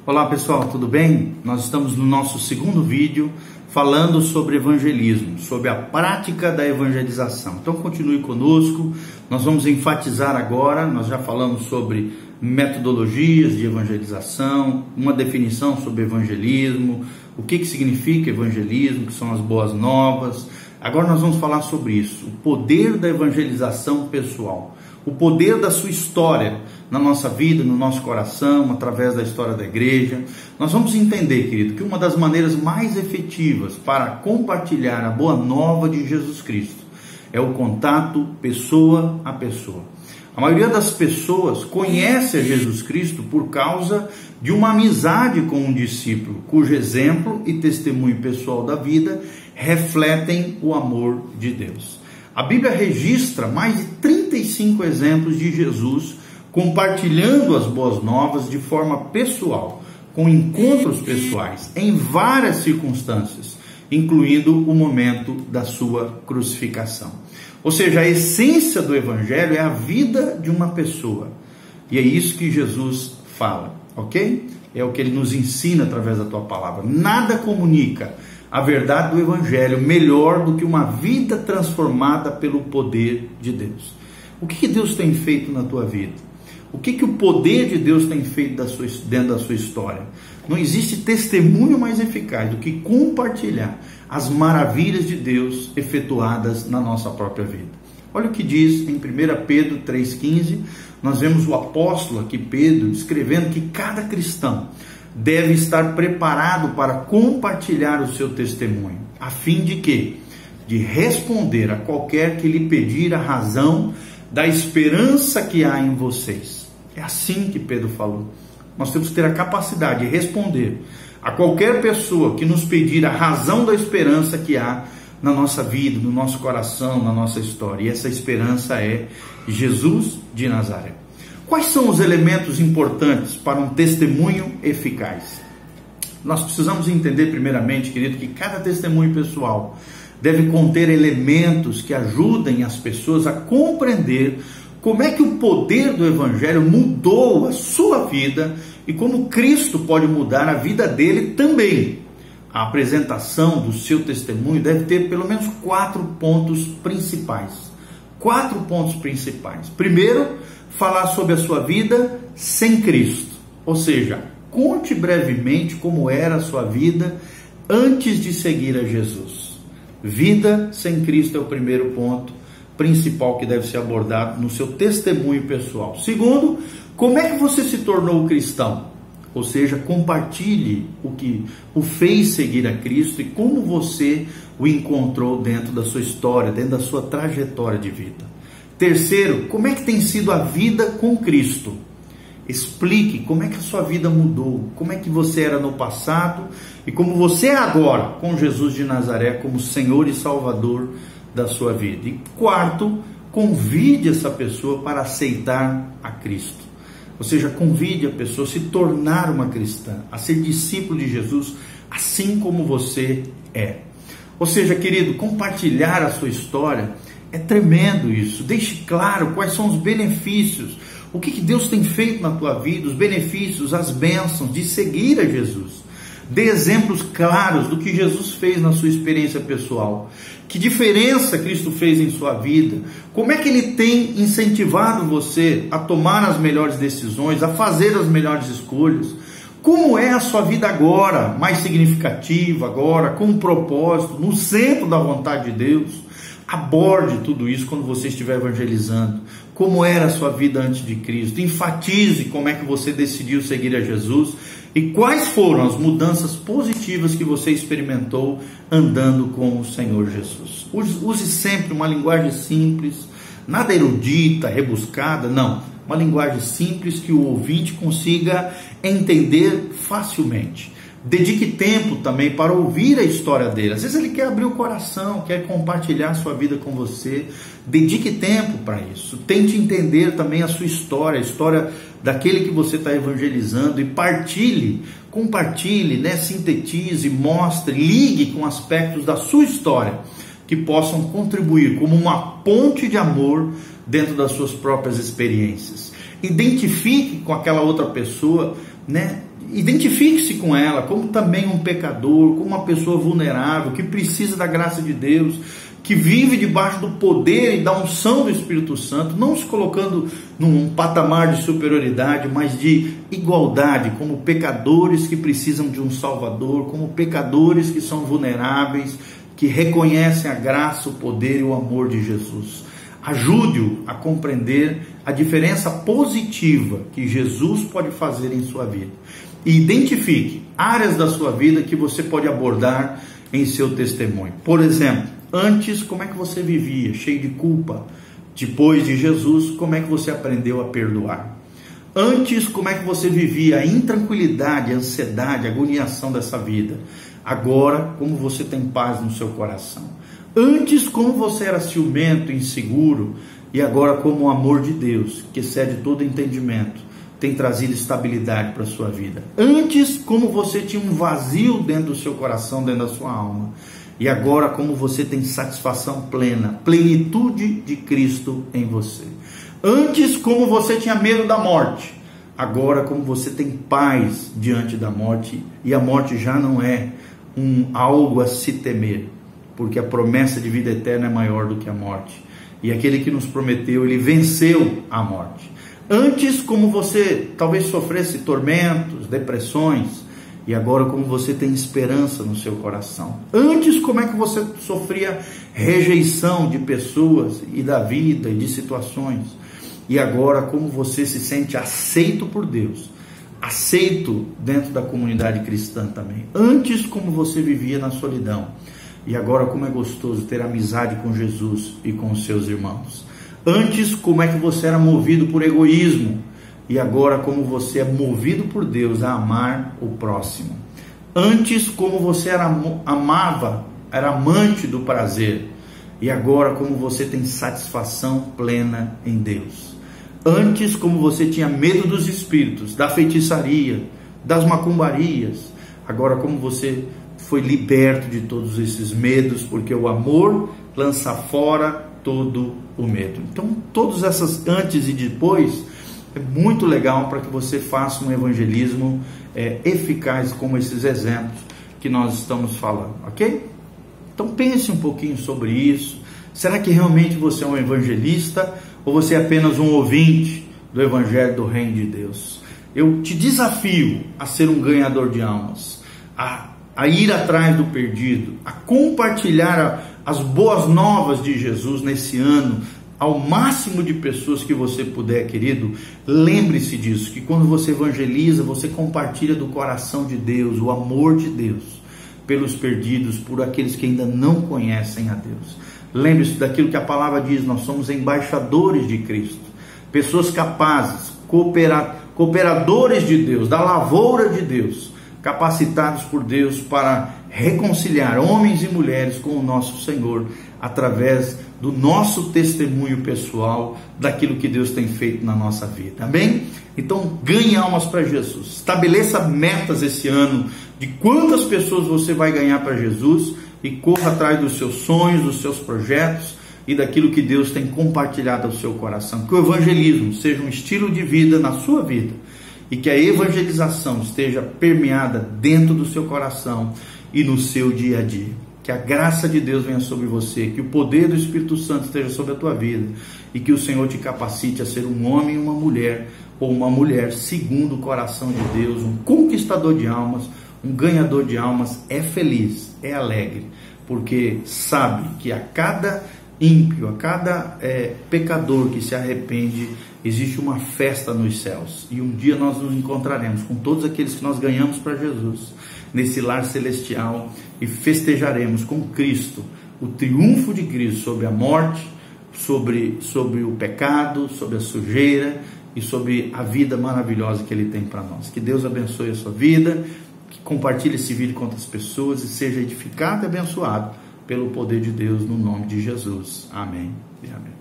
Olá pessoal, tudo bem? Nós estamos no nosso segundo vídeo falando sobre evangelismo, sobre a prática da evangelização. Então continue conosco, nós vamos enfatizar agora, nós já falamos sobre metodologias de evangelização, uma definição sobre evangelismo, o que significa evangelismo, que são as boas novas. Agora nós vamos falar sobre isso, o poder da evangelização pessoal, o poder da sua história na nossa vida, no nosso coração, através da história da igreja. Nós vamos entender, querido, que uma das maneiras mais efetivas para compartilhar a boa nova de Jesus Cristo é o contato pessoa a pessoa. A maioria das pessoas conhece a Jesus Cristo por causa de uma amizade com um discípulo, cujo exemplo e testemunho pessoal da vida refletem o amor de Deus. A Bíblia registra mais de 35 exemplos de Jesus compartilhando as boas novas de forma pessoal, com encontros pessoais, em várias circunstâncias, incluindo o momento da sua crucificação. Ou seja, a essência do Evangelho é a vida de uma pessoa. E é isso que Jesus fala, ok? É o que ele nos ensina através da tua palavra. Nada comunica a verdade do Evangelho melhor do que uma vida transformada pelo poder de Deus. O que Deus tem feito na tua vida? O que o poder de Deus tem feito dentro da sua história? Não existe testemunho mais eficaz do que compartilhar as maravilhas de Deus efetuadas na nossa própria vida. Olha o que diz em 1 Pedro 3,15, nós vemos o apóstolo aqui, Pedro, descrevendo que cada cristão deve estar preparado para compartilhar o seu testemunho, a fim de quê? De responder a qualquer que lhe pedir a razão da esperança que há em vocês. É assim que Pedro falou. Nós temos que ter a capacidade de responder a qualquer pessoa que nos pedir a razão da esperança que há na nossa vida, no nosso coração, na nossa história. E essa esperança é Jesus de Nazaré. Quais são os elementos importantes para um testemunho eficaz? Nós precisamos entender primeiramente, querido, que cada testemunho pessoal deve conter elementos que ajudem as pessoas a compreender como é que o poder do Evangelho mudou a sua vida e como Cristo pode mudar a vida dele também. A apresentação do seu testemunho deve ter pelo menos 4 pontos principais. 4 pontos principais. Primeiro, falar sobre a sua vida sem Cristo. Ou seja, conte brevemente como era a sua vida antes de seguir a Jesus. Vida sem Cristo é o primeiro ponto principal que deve ser abordado no seu testemunho pessoal. Segundo, como é que você se tornou cristão? Ou seja, compartilhe o que o fez seguir a Cristo e como você o encontrou dentro da sua história, dentro da sua trajetória de vida. Terceiro, como é que tem sido a vida com Cristo? Explique como é que a sua vida mudou, como é que você era no passado e como você é agora com Jesus de Nazaré como Senhor e Salvador da sua vida. E quarto, convide essa pessoa para aceitar a Cristo. Ou seja, convide a pessoa a se tornar uma cristã, a ser discípulo de Jesus, assim como você é. Ou seja, querido, compartilhar a sua história é tremendo isso. Deixe claro quais são os benefícios, o que Deus tem feito na tua vida, os benefícios, as bênçãos de seguir a Jesus. Dê exemplos claros do que Jesus fez na sua experiência pessoal. Que diferença Cristo fez em sua vida? Como é que Ele tem incentivado você a tomar as melhores decisões, a fazer as melhores escolhas? Como é a sua vida agora, mais significativa agora, com um propósito, no centro da vontade de Deus? Aborde tudo isso quando você estiver evangelizando. Como era a sua vida antes de Cristo? Enfatize como é que você decidiu seguir a Jesus e quais foram as mudanças positivas que você experimentou andando com o Senhor Jesus. Use sempre uma linguagem simples, nada erudita, rebuscada, não. Uma linguagem simples que o ouvinte consiga entender facilmente. Dedique tempo também para ouvir a história dele. Às vezes ele quer abrir o coração, quer compartilhar a sua vida com você. Dedique tempo para isso. Tente entender também a sua história, a história daquele que você está evangelizando, e compartilhe, sintetize, mostre, ligue com aspectos da sua história que possam contribuir como uma ponte de amor dentro das suas próprias experiências. Identifique com aquela outra pessoa, identifique-se com ela como também um pecador, como uma pessoa vulnerável, que precisa da graça de Deus, que vive debaixo do poder e da unção do Espírito Santo, não se colocando num patamar de superioridade, mas de igualdade, como pecadores que precisam de um Salvador, como pecadores que são vulneráveis, que reconhecem a graça, o poder e o amor de Jesus. Ajude-o a compreender a diferença positiva que Jesus pode fazer em sua vida. E identifique áreas da sua vida que você pode abordar em seu testemunho. Por exemplo, antes, como é que você vivia? Cheio de culpa. Depois de Jesus, como é que você aprendeu a perdoar? Antes, como é que você vivia a intranquilidade, a ansiedade, a agoniação dessa vida? Agora, como você tem paz no seu coração? Antes, como você era ciumento, inseguro, e agora como o amor de Deus, que excede todo entendimento, tem trazido estabilidade para a sua vida. Antes, como você tinha um vazio dentro do seu coração, dentro da sua alma, e agora como você tem satisfação plena, plenitude de Cristo em você. Antes, como você tinha medo da morte, agora como você tem paz diante da morte, e a morte já não é algo a se temer, porque a promessa de vida eterna é maior do que a morte, e aquele que nos prometeu, ele venceu a morte. Antes, como você talvez sofresse tormentos, depressões, e agora como você tem esperança no seu coração. Antes, como é que você sofria rejeição de pessoas e da vida e de situações, e agora como você se sente aceito por Deus, aceito dentro da comunidade cristã também. Antes, como você vivia na solidão, e agora como é gostoso ter amizade com Jesus e com os seus irmãos. Antes, como é que você era movido por egoísmo, e agora como você é movido por Deus a amar o próximo. Antes, como você era amante do prazer, e agora como você tem satisfação plena em Deus. Antes, como você tinha medo dos espíritos, da feitiçaria, das macumbarias, agora como você foi liberto de todos esses medos, porque o amor lança fora todo o medo. Então, todas essas antes e depois é muito legal para que você faça um evangelismo eficaz, como esses exemplos que nós estamos falando, ok? Então pense um pouquinho sobre isso. Será que realmente você é um evangelista ou você é apenas um ouvinte do evangelho do reino de Deus? Eu te desafio a ser um ganhador de almas, a ir atrás do perdido, a compartilhar as boas novas de Jesus nesse ano, ao máximo de pessoas que você puder, querido. Lembre-se disso, que quando você evangeliza, você compartilha do coração de Deus, o amor de Deus, pelos perdidos, por aqueles que ainda não conhecem a Deus. Lembre-se daquilo que a palavra diz, nós somos embaixadores de Cristo, pessoas capazes, cooperadores de Deus, da lavoura de Deus, capacitados por Deus para reconciliar homens e mulheres com o nosso Senhor, através do nosso testemunho pessoal, daquilo que Deus tem feito na nossa vida, amém? Então ganhe almas para Jesus, estabeleça metas esse ano, de quantas pessoas você vai ganhar para Jesus, e corra atrás dos seus sonhos, dos seus projetos, e daquilo que Deus tem compartilhado ao seu coração. Que o evangelismo seja um estilo de vida na sua vida, e que a evangelização esteja permeada dentro do seu coração e no seu dia a dia. Que a graça de Deus venha sobre você, que o poder do Espírito Santo esteja sobre a tua vida, e que o Senhor te capacite a ser um homem e uma mulher, ou uma mulher segundo o coração de Deus, um conquistador de almas, um ganhador de almas, é feliz, é alegre, porque sabe que a cada ímpio, a cada pecador que se arrepende, existe uma festa nos céus, e um dia nós nos encontraremos com todos aqueles que nós ganhamos para Jesus, nesse lar celestial, e festejaremos com Cristo o triunfo de Cristo sobre a morte, sobre o pecado, sobre a sujeira e sobre a vida maravilhosa que Ele tem para nós. Que Deus abençoe a sua vida, que compartilhe esse vídeo com outras pessoas e seja edificado e abençoado pelo poder de Deus, no nome de Jesus. Amém e amém.